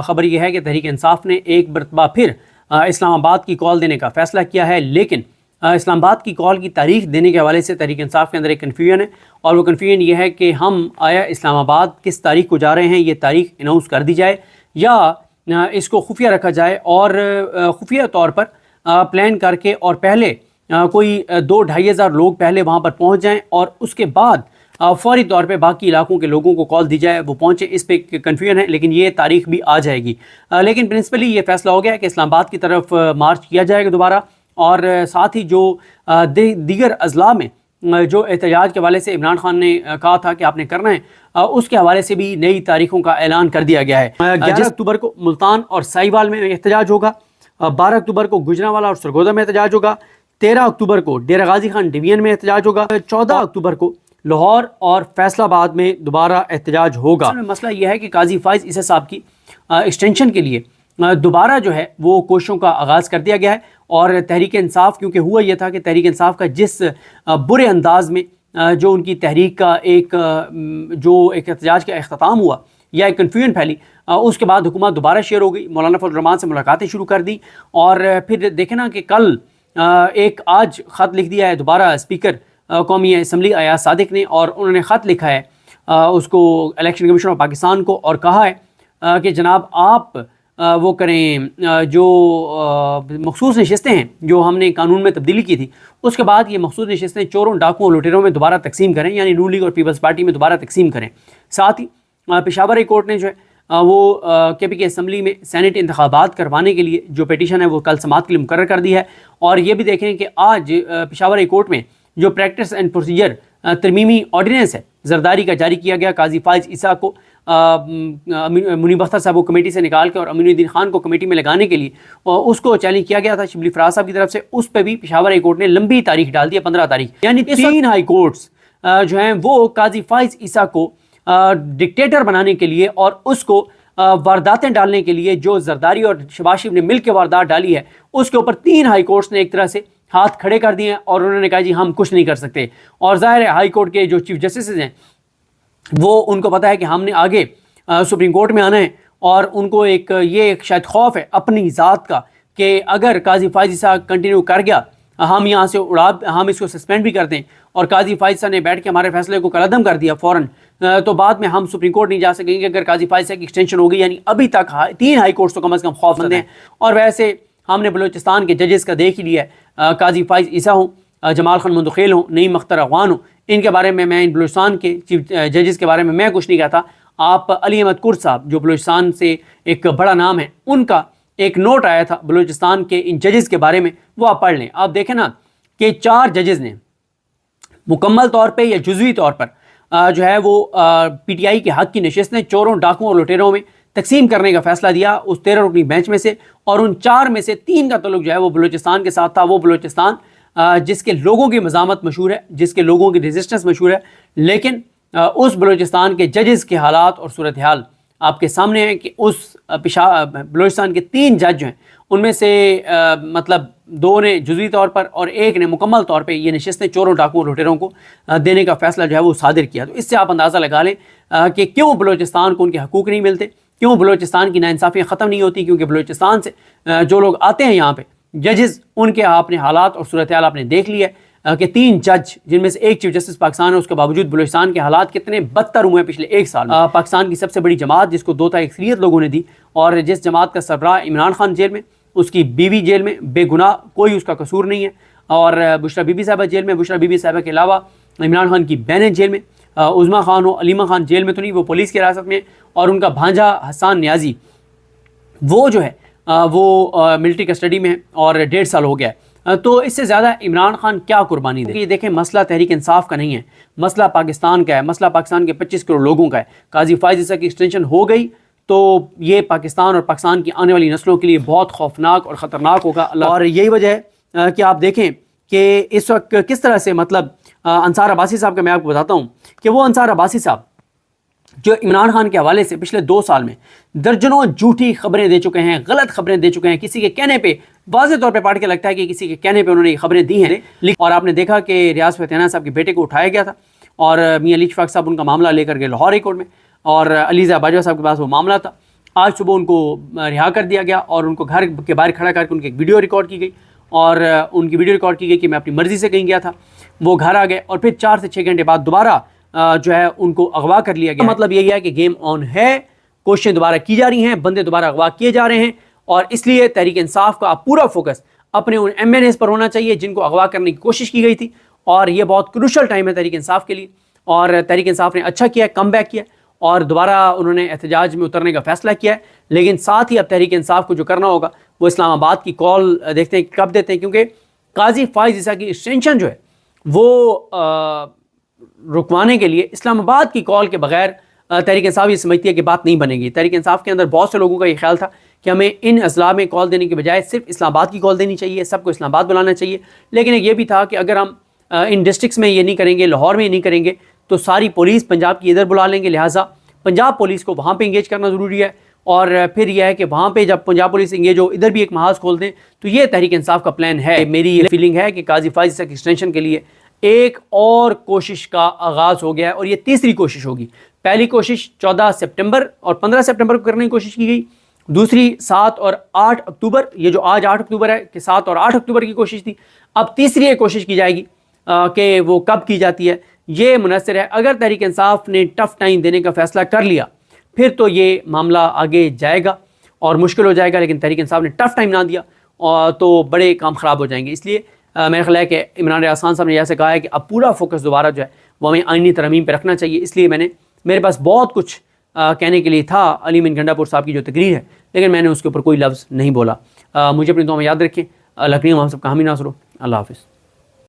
خبر یہ ہے کہ تحریک انصاف نے ایک مرتبہ پھر اسلام آباد کی کال دینے کا فیصلہ کیا ہے، لیکن اسلام آباد کی کال کی تاریخ دینے کے حوالے سے تحریک انصاف کے اندر ایک کنفیوژن ہے، اور وہ کنفیوژن یہ ہے کہ ہم آیا اسلام آباد کس تاریخ کو جا رہے ہیں، یہ تاریخ اناؤنس کر دی جائے یا اس کو خفیہ رکھا جائے اور خفیہ طور پر پلان کر کے اور پہلے کوئی 2-2.5 ہزار لوگ پہلے وہاں پر پہنچ جائیں اور اس کے بعد فوری طور پہ باقی علاقوں کے لوگوں کو کال دی جائے، وہ پہنچے۔ اس پہ کنفیوژن ہے، لیکن یہ تاریخ بھی آ جائے گی۔ لیکن پرنسپلی یہ فیصلہ ہو گیا کہ اسلام آباد کی طرف مارچ کیا جائے گا دوبارہ، اور ساتھ ہی جو دیگر اضلاع میں جو احتجاج کے حوالے سے عمران خان نے کہا تھا کہ آپ نے کرنا ہے، اس کے حوالے سے بھی نئی تاریخوں کا اعلان کر دیا گیا ہے۔ 11 اکتوبر کو ملتان اور سائیوال میں احتجاج ہوگا، 12 اکتوبر کو گجرانوالہ اور سرگودا میں احتجاج ہوگا، 13 اکتوبر کو ڈیرہ غازی خان ڈویژن میں احتجاج ہوگا، 14 اکتوبر کو لاہور اور فیصل آباد میں دوبارہ احتجاج ہوگا۔ مسئلہ یہ ہے کہ قاضی فائز عیسی صاحب کی ایکسٹینشن کے لیے دوبارہ جو ہے وہ کوششوں کا آغاز کر دیا گیا ہے، اور تحریک انصاف، کیونکہ ہوا یہ تھا کہ تحریک انصاف کا جس برے انداز میں جو ان کی تحریک کا ایک احتجاج کا اختتام ہوا یا ایک کنفیوژن پھیلی، اس کے بعد حکومت دوبارہ شیئر ہو گئی، مولانا فضل الرحمان سے ملاقاتیں شروع کر دی، اور پھر دیکھیں نا کہ کل آج خط لکھ دیا ہے دوبارہ اسپیکر قومی اسمبلی ایاز صادق نے، اور انہوں نے خط لکھا ہے اس کو الیکشن کمیشن آف پاکستان کو، اور کہا ہے کہ جناب آپ وہ کریں، جو مخصوص نشستیں ہیں جو ہم نے قانون میں تبدیلی کی تھی، اس کے بعد یہ مخصوص نشستیں چوروں ڈاکوؤں اور لٹیروں میں دوبارہ تقسیم کریں، یعنی نون لیگ اور پیپلز پارٹی میں دوبارہ تقسیم کریں۔ ساتھ ہی پشاور ہائی کورٹ نے جو ہے وہ کے پی کے اسمبلی میں سینٹ انتخابات کروانے کے لیے جو پیٹیشن ہے وہ کل سماعت کے لیے مقرر کر دی ہے، اور یہ بھی دیکھیں کہ آج پشاور ہائی کورٹ میں جو پریکٹس اینڈ پروسیجر ترمیمی آرڈیننس ہے زرداری کا جاری کیا گیا، قاضی فائز عیسیٰ کو منیب اختر صاحب کو کمیٹی سے نکال کے اور امین الدین خان کو کمیٹی میں لگانے کے لیے اس کو چیلنج کیا گیا تھا شبلی فراز صاحب کی طرف سے، اس پہ بھی پشاور ہائی کورٹ نے لمبی تاریخ ڈال دی ہے، 15 تاریخ، یعنی 3 ہائی کورٹس جو ہیں وہ قاضی فائز عیسیٰ کو ڈکٹیٹر بنانے کے لیے اور اس کو وارداتیں ڈالنے کے لیے جو زرداری اور شہباز شریف نے مل کے واردات ڈالی ہے، اس کے اوپر 3 ہائی کورٹس نے ایک طرح سے ہاتھ کھڑے کر دیے ہیں، اور انہوں نے کہا جی ہم کچھ نہیں کر سکتے۔ اور ظاہر ہے ہائی کورٹ کے جو چیف جسٹسز ہیں وہ ان کو پتہ ہے کہ ہم نے آگے سپریم کورٹ میں آنا ہے، اور ان کو ایک شاید خوف ہے اپنی ذات کا کہ اگر قاضی فائز عیسیٰ کنٹینیو کر گیا، ہم یہاں سے ہم اس کو سسپینڈ بھی کر دیں، اور قاضی فائز عیسیٰ نے بیٹھ کے ہمارے فیصلے کو کالعدم کر دیا فوراً، تو بعد میں ہم سپریم کورٹ نہیں جا سکیں گے اگر قاضی فائز عیسیٰ کی ایکسٹینشن ہوگی۔ یعنی ابھی تک 3 ہائی کورٹس تو کم از کم خوف مند ہیں، اور ویسے ہم نے بلوچستان کے ججز کا دیکھ ہی لیا ہے، قاضی فائز عیسیٰ ہوں، جمال خان مندخیل ہوں، نعیم اختر افغان ہوں، ان کے بارے میں ان بلوچستان کے چیف ججز کے بارے میں کچھ نہیں کہتا۔ آپ علی احمد کرد صاحب جو بلوچستان سے ایک بڑا نام ہے، ان کا ایک نوٹ آیا تھا بلوچستان کے ان ججز کے بارے میں، وہ آپ پڑھ لیں۔ آپ دیکھیں نا کہ 4 ججز نے مکمل طور پہ یا جزوی طور پر جو ہے وہ پی ٹی آئی کے حق کی نشستیں چوروں ڈاکوؤں اور لٹیروں میں تقسیم کرنے کا فیصلہ دیا اس 13 رکنی بینچ میں سے، اور ان 4 میں سے 3 کا تعلق جو ہے وہ بلوچستان کے ساتھ تھا۔ وہ بلوچستان جس کے لوگوں کی مزاحمت مشہور ہے، جس کے لوگوں کی ریزسٹنس مشہور ہے، لیکن اس بلوچستان کے ججز کے حالات اور صورتحال آپ کے سامنے ہیں کہ اس بلوچستان کے 3 جج جو ہیں ان میں سے مطلب 2 نے جزوی طور پر اور 1 نے مکمل طور پہ یہ نشستیں چوروں ڈاکوؤں لٹیروں کو دینے کا فیصلہ جو ہے وہ صادر کیا۔ تو اس سے آپ اندازہ لگا لیں کہ کیوں بلوچستان کو ان کے حقوق نہیں ملتے، کیوں بلوچستان کی ناانصافیاں ختم نہیں ہوتی، کیونکہ بلوچستان سے جو لوگ آتے ہیں یہاں پہ ججز، ان کے آپ نے حالات اور صورتحال آپ نے دیکھ لی ہے کہ 3 جج جن میں سے 1 چیف جسٹس پاکستان ہے، اس کے باوجود بلوچستان کے حالات کتنے بدتر ہوئے ہیں پچھلے 1 سال میں۔ پاکستان کی سب سے بڑی جماعت جس کو 2 تا اکثریت لوگوں نے دی، اور جس جماعت کا سربراہ عمران خان جیل میں، اس کی بیوی جیل میں بے گناہ، کوئی اس کا قصور نہیں ہے، اور بشرا بی بی صاحبہ جیل میں، بشرا بی بی صاحبہ کے علاوہ عمران خان کی بہنیں جیل میں، عظمیٰ خان ہو، علیمہ خان جیل میں تو نہیں، وہ پولیس کی حراست میں، اور ان کا بھانجا حسان نیازی وہ جو ہے وہ ملٹری کسٹڈی میں ہے اور 1.5 سال ہو گیا ہے۔ تو اس سے زیادہ عمران خان کیا قربانی دے؟ یہ دیکھیں مسئلہ تحریک انصاف کا نہیں ہے، مسئلہ پاکستان کا ہے، مسئلہ پاکستان کے 25 کروڑ لوگوں کا ہے۔ قاضی فائز عیسیٰ کی ایکسٹینشن ہو گئی تو یہ پاکستان اور پاکستان کی آنے والی نسلوں کے لیے بہت خوفناک اور خطرناک ہوگا۔ اور یہی وجہ ہے کہ آپ دیکھیں کہ اس وقت کس طرح سے مطلب انصار عباسی صاحب کا میں آپ کو بتاتا ہوں کہ وہ انصار عباسی صاحب جو عمران خان کے حوالے سے پچھلے 2 سال میں درجنوں جھوٹی خبریں دے چکے ہیں، غلط خبریں دے چکے ہیں، کسی کے کہنے پہ واضح طور پہ پڑھ کے لگتا ہے کہ کسی کے کہنے پہ انہوں نے یہ خبریں دی ہیں۔ اور آپ نے دیکھا کہ ریاض فتح صاحب کے بیٹے کو اٹھایا گیا تھا، اور میاں علی اشفاق صاحب ان کا معاملہ لے کر گئے لاہور ہائی کورٹ میں، اور علیزہ باجوہ صاحب کے پاس وہ معاملہ تھا، آج صبح ان کو رہا کر دیا گیا اور ان کو گھر کے باہر کھڑا کر کے ان کی ایک ویڈیو ریکارڈ کی گئی اور ان کی ویڈیو ریکارڈ کی گئی کہ میں اپنی مرضی سے کہیں گیا تھا. وہ گھر آ گئے اور پھر 4 سے 6 گھنٹے بعد دوبارہ جو ہے ان کو اغوا کر لیا گیا. مطلب یہی ہے کہ گیم آن ہے, کوششیں دوبارہ کی جا رہی ہیں, بندے دوبارہ اغوا کیے جا رہے ہیں, اور اس لیے تحریک انصاف کا پورا فوکس اپنے ان ایم این ایز پر ہونا چاہیے جن کو اغوا کرنے کی کوشش کی گئی تھی. اور یہ بہت کروشل ٹائم ہے تحریک انصاف کے لیے, اور تحریک انصاف نے اچھا کیا ہے, کم بیک کیا اور دوبارہ انہوں نے احتجاج میں اترنے کا فیصلہ کیا ہے. لیکن ساتھ ہی اب تحریک انصاف کو جو کرنا ہوگا وہ اسلام آباد کی کال دیکھتے ہیں کب دیتے ہیں, کیونکہ قاضی فائز عیسیٰ کی ایکسٹینشن جو ہے وہ رکوانے کے لیے اسلام آباد کی کال کے بغیر تحریک انصاف یہ سمجھتی ہے کہ بات نہیں بنے گی. تحریک انصاف کے اندر بہت سے لوگوں کا یہ خیال تھا کہ ہمیں ان اضلاع میں کال دینے کے بجائے صرف اسلام آباد کی کال دینی چاہیے, سب کو اسلام آباد بلانا چاہیے. لیکن ایک یہ بھی تھا کہ اگر ہم ان ڈسٹرکس میں یہ نہیں کریں گے, لاہور میں یہ نہیں کریں گے, تو ساری پولیس پنجاب کی ادھر بلا لیں گے, لہٰذا پنجاب پولیس کو وہاں پہ انگیج کرنا ضروری ہے. اور پھر یہ ہے کہ وہاں پہ جب پنجاب پولیس انگیج ہو, ادھر بھی ایک محاذ کھول دیں. تو یہ تحریک انصاف کا پلان ہے. میری یہ فیلنگ ہے کہ قاضی فائز عیسیٰ کی ایکسٹینشن کے لیے ایک اور کوشش کا آغاز ہو گیا ہے, اور یہ تیسری کوشش ہوگی. پہلی کوشش 14 سپٹمبر اور 15 سپٹمبر کو کرنے کی کوشش کی گئی, دوسری 7 اور 8 اکتوبر, یہ جو آج 8 اکتوبر ہے کہ 7 اور 8 اکتوبر کی کوشش تھی. اب تیسری ایک کوشش کی جائے گی کہ وہ کب کی جاتی ہے یہ منحصر ہے. اگر تحریک انصاف نے ٹف ٹائم دینے کا فیصلہ کر لیا پھر تو یہ معاملہ آگے جائے گا اور مشکل ہو جائے گا, لیکن تحریک انصاف نے ٹف ٹائم نہ دیا تو بڑے کام خراب ہو جائیں گے. اس لیے میرا خیال ہے کہ عمران ریاض خان صاحب نے جیسے کہا ہے کہ اب پورا فوکس دوبارہ جو ہے وہ ہمیں آئینی ترمیم پہ رکھنا چاہیے. اس لیے میرے پاس بہت کچھ کہنے کے لیے تھا علی امین گھنڈا پور صاحب کی جو تقریر ہے, لیکن میں نے اس کے اوپر کوئی لفظ نہیں بولا. مجھے اپنی دعا میں یاد رکھیں. اللہ کریم ہم سب کا حامی ناصر ہو. اللہ حافظ.